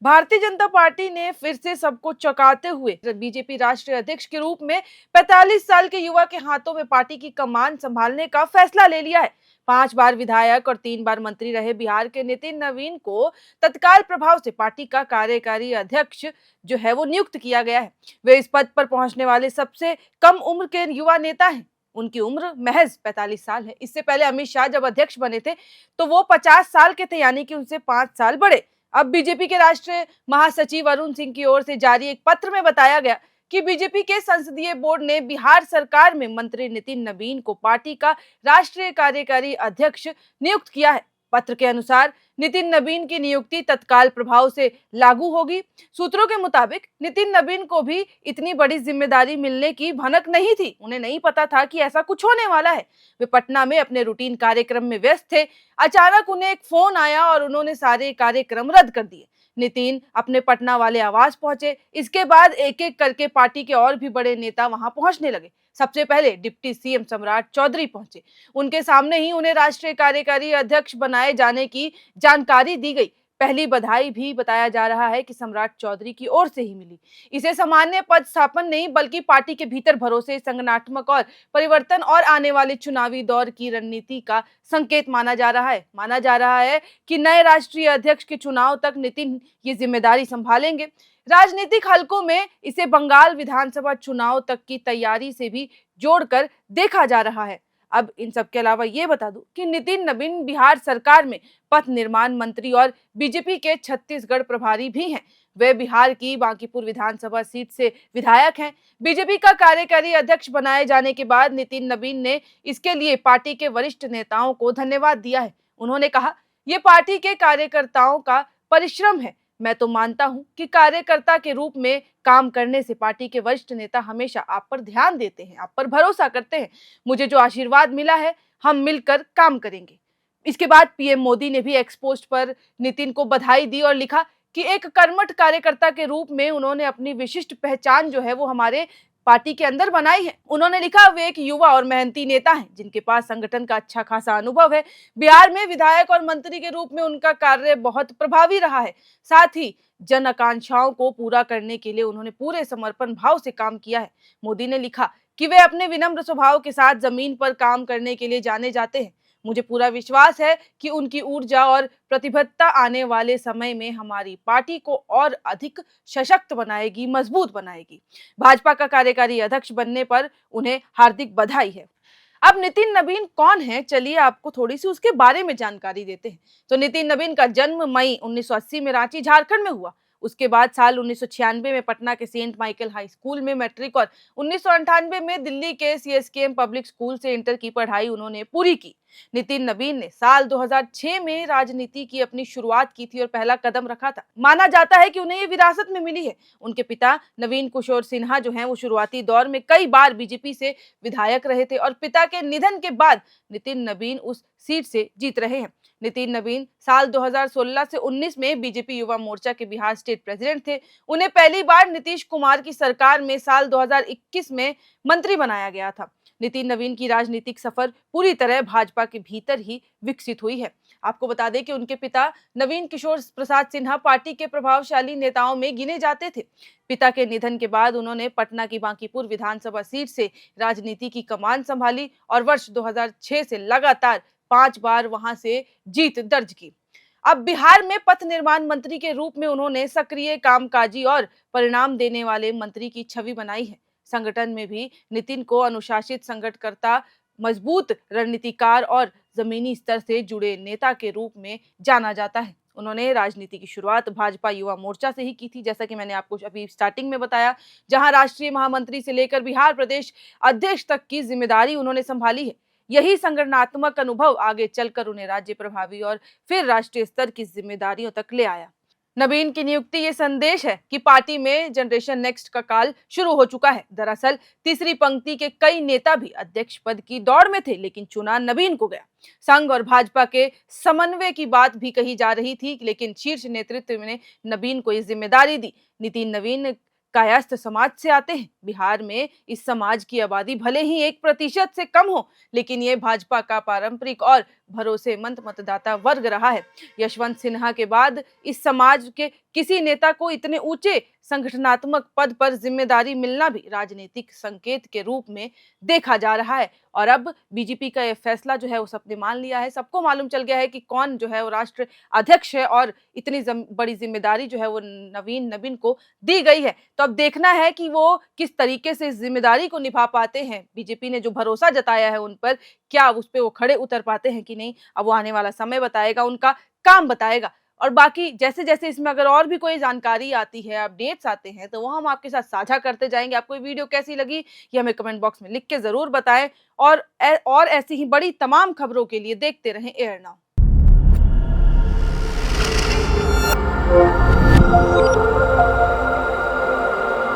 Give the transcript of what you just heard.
Bharatiya Janata party ने फिर से सबको चौंकाते हुए बीजेपी राष्ट्रीय अध्यक्ष के रूप में 45 साल के युवा के हाथों में पार्टी की कमान संभालने का फैसला ले लिया है। 5 बार विधायक और 3 बार मंत्री रहे बिहार के नितिन नवीन को तत्काल प्रभाव से पार्टी का कार्यकारी अध्यक्ष जो है वो नियुक्त किया गया है। वे इस पद पर पहुंचने वाले सबसे कम उम्र के युवा नेता हैं। उनकी उम्र महज 45 साल है। इससे पहले अमित शाह जब अध्यक्ष बने थे तो वो 50 साल के थे, यानी कि उनसे 5 साल बड़े। अब बीजेपी के राष्ट्रीय महासचिव अरुण सिंह की ओर से जारी एक पत्र में बताया गया कि बीजेपी के संसदीय बोर्ड ने बिहार सरकार में मंत्री नितिन नवीन को पार्टी का राष्ट्रीय कार्यकारी अध्यक्ष नियुक्त किया है। पत्र के अनुसार नितिन नवीन की नियुक्ति तत्काल प्रभाव से लागू होगी। सूत्रों के मुताबिक नितिन नवीन को भी इतनी बड़ी जिम्मेदारी मिलने की भनक नहीं थी। उन्हें नहीं पता था कि ऐसा कुछ होने वाला है। वे पटना में अपने रूटीन कार्यक्रम में व्यस्त थे। अचानक उन्हें एक फोन आया और उन्होंने सारे कार्यक्रम रद्द कर दिए। नितिन अपने पटना वाले आवास पहुंचे। इसके बाद एक एक करके पार्टी के और भी बड़े नेता वहां पहुंचने लगे। सबसे पहले डिप्टी सीएम सम्राट चौधरी पहुंचे। उनके सामने ही उन्हें राष्ट्रीय कार्यकारी अध्यक्ष बनाए जाने की जानकारी दी गई। पहली बधाई भी बताया जा रहा है कि सम्राट चौधरी की ओर से ही मिली। इसे सामान्य पद स्थापन नहीं बल्कि पार्टी के भीतर भरोसे, संगठनात्मक और परिवर्तन और आने वाले चुनावी दौर की रणनीति का संकेत माना जा रहा है। माना जा रहा है कि नए राष्ट्रीय अध्यक्ष के चुनाव तक नितिन ये जिम्मेदारी संभालेंगे। राजनीतिक हलकों में इसे बंगाल विधानसभा चुनाव तक की तैयारी से भी जोड़कर देखा जा रहा है। अब इन सब के अलावा ये बता दूं कि नितिन नवीन बिहार सरकार में पथ निर्माण मंत्री और बीजेपी के छत्तीसगढ़ प्रभारी भी हैं। वे बिहार की बांकीपुर विधानसभा सीट से विधायक हैं। बीजेपी का कार्यकारी अध्यक्ष बनाए जाने के बाद नितिन नवीन ने इसके लिए पार्टी के वरिष्ठ नेताओं को धन्यवाद दिया है। उन्होंने कहा, ये पार्टी के कार्यकर्ताओं का परिश्रम है। मैं तो मानता हूं कि कार्यकर्ता के रूप में काम करने से पार्टी के वरिष्ठ नेता हमेशा आप पर ध्यान देते हैं, आप पर भरोसा करते हैं। मुझे जो आशीर्वाद मिला है, हम मिलकर काम करेंगे। इसके बाद पीएम मोदी ने भी एक्स पोस्ट पर नितिन को बधाई दी और लिखा कि एक कर्मठ कार्यकर्ता के रूप में उन्होंने अपनी विशिष्ट पहचान जो है वो हमारे पार्टी के अंदर बनाई है। उन्होंने लिखा, वे एक युवा और मेहनती नेता हैं जिनके पास संगठन का अच्छा खासा अनुभव है। बिहार में विधायक और मंत्री के रूप में उनका कार्य बहुत प्रभावी रहा है। साथ ही जन आकांक्षाओं को पूरा करने के लिए उन्होंने पूरे समर्पण भाव से काम किया है। मोदी ने लिखा कि वे अपने विनम्र स्वभाव के साथ जमीन पर काम करने के लिए जाने जाते हैं। मुझे पूरा विश्वास है कि उनकी ऊर्जा और प्रतिबद्धता आने वाले समय में हमारी पार्टी को और अधिक सशक्त बनाएगी, मजबूत बनाएगी। भाजपा का कार्यकारी अध्यक्ष बनने पर उन्हें हार्दिक बधाई है। अब नितिन नवीन कौन है, चलिए आपको थोड़ी सी उसके बारे में जानकारी देते हैं। तो नितिन नवीन का जन्म मई 1980 में रांची, झारखंड में हुआ। उसके बाद साल 1996 में पटना के सेंट माइकल हाई स्कूल में मैट्रिक और 1998 में दिल्ली के सीएसकेएम पब्लिक स्कूल से इंटर की पढ़ाई उन्होंने पूरी की। नितिन नवीन ने साल 2006 में राजनीति की अपनी शुरुआत की थी और पहला कदम रखा था। माना जाता है कि उन्हें ये विरासत में मिली है। उनके पिता नवीन किशोर सिन्हा जो हैं वो शुरुआती दौर में कई बार बीजेपी से विधायक रहे थे और पिता के निधन के बाद नितिन नवीन उस सीट से जीत रहे हैं। नितिन नवीन साल 2016 से 19 में बीजेपी युवा मोर्चा के बिहार स्टेट प्रेसिडेंट थे। उन्हें पहली बार नीतीश कुमार की सरकार में साल 2021 में मंत्री बनाया गया था। नितिन नवीन की राजनीतिक सफर पूरी तरह भाजपा के भीतर ही विकसित हुई है। आपको बता दें कि उनके पिता नवीन किशोर प्रसाद सिन्हा पार्टी के प्रभावशाली नेताओं में गिने जाते थे। पिता के निधन के बाद उन्होंने पटना की बांकीपुर विधानसभा सीट से राजनीति की कमान संभाली और वर्ष 2006 से लगातार 5 बार वहां से जीत दर्ज की। अब बिहार में पथ निर्माण मंत्री के रूप में उन्होंने सक्रिय, कामकाजी और परिणाम देने वाले मंत्री की छवि बनाई है। संगठन में भी नितिन को अनुशासित संगठनकर्ता, मजबूत रणनीतिकार और जमीनी स्तर से जुड़े नेता के रूप में जाना जाता है। उन्होंने राजनीति की शुरुआत भाजपा युवा मोर्चा से ही की थी, जैसा कि मैंने आपको अभी स्टार्टिंग में बताया, जहां राष्ट्रीय महामंत्री से लेकर बिहार प्रदेश अध्यक्ष तक की जिम्मेदारी उन्होंने संभाली है। यही संगठनात्मक अनुभव आगे चलकर उन्हें राज्य प्रभारी और फिर राष्ट्रीय स्तर की जिम्मेदारियों तक ले आया। नवीन की नियुक्ति ये संदेश है कि पार्टी में जनरेशन नेक्स्ट का काल शुरू हो चुका है। दरअसल तीसरी पंक्ति के कई नेता भी अध्यक्ष पद की दौड़ में थे, लेकिन चुना नवीन को गया। संघ और भाजपा के समन्वय की बात भी कही जा रही थी, लेकिन शीर्ष नेतृत्व ने नवीन को ये जिम्मेदारी दी। नितिन नवीन कायस्थ समाज से आते हैं। बिहार में इस समाज की आबादी भले ही 1% से कम हो, लेकिन ये भाजपा का पारंपरिक और भरोसेमंद मतदाता वर्ग रहा है। यशवंत सिन्हा के बाद इस समाज के किसी नेता को इतने ऊंचे संगठनात्मक पद पर जिम्मेदारी मिलना भी राजनीतिक संकेत के रूप में देखा जा रहा है। और अब बीजेपी का यह फैसला जो है वो सबने मान लिया है। सबको मालूम चल गया है कि कौन जो है वो राष्ट्र अध्यक्ष है और इतनी बड़ी जिम्मेदारी जो है वो नवीन को दी गई है। तो अब देखना है कि वो किस तरीके से इस जिम्मेदारी को निभा पाते हैं। बीजेपी ने जो भरोसा जताया है उन पर, क्या उस पे वो खड़े उतर पाते हैं कि नहीं, अब वो आने वाला समय बताएगा, उनका काम बताएगा। और बाकी जैसे जैसे इसमें अगर और भी कोई जानकारी आती है, अपडेट्स आते हैं, तो वो हम आपके साथ साझा करते जाएंगे। आपको ये वीडियो कैसी लगी ये हमें कमेंट बॉक्स में लिख के जरूर बताएं। और ऐसी ही बड़ी तमाम खबरों के लिए देखते रहें एयर नाउ।